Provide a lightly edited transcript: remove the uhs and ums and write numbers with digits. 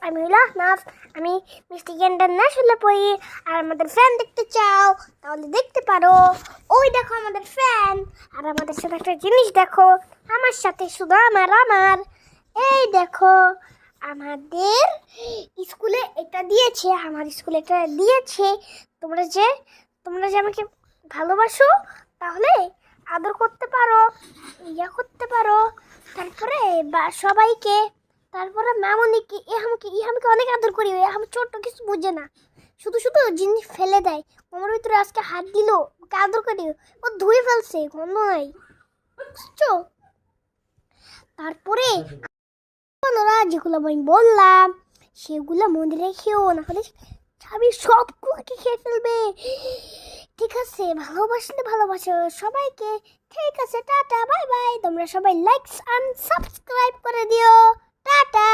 আমি হইল আহনাফ। আমি মিস্টিক ইন্টারন্যাশনালে পড়ি। আর আমাদের ফ্যান দেখতে চাও তাহলে দেখতে পারো। ওই দেখো আমাদের ফ্যান। আর আমাদের সাথে একটা জিনিস দেখো, আমার সাথে শুধু আমার এই দেখো, আমাদের স্কুলে এটা দিয়েছে, আমার স্কুলে এটা দিয়েছে। তোমরা যে আমাকে ভালোবাসো তাহলে আদর করতে পারো, করতে পারো। তারপরে সবাইকে, তারপরে মামনিকে ইহামকে অনেক আদর করি। আমি ছোট্ট কিছু বুঝে না, শুধু শুধু জিনিস ফেলে দেয়। আমার ভিতরে আজকে হাত দিল, ওকে আদর করি, ও ধুয়ে ফেলছে, গন্ধ নাই, বুঝছো? তারপরে যেগুলো আমি বললাম সেগুলো মনে রেখেও, না হলে আমি সবগুলোকে খেয়ে ফেলবে। ঠিক আছে, ভালোবাসলে ভালোবাসো সবাইকে। ঠিক আছে, টাটা, বাই বাই। তোমরা সবাই লাইক আর সাবস্ক্রাইব করে দিও। টাটা।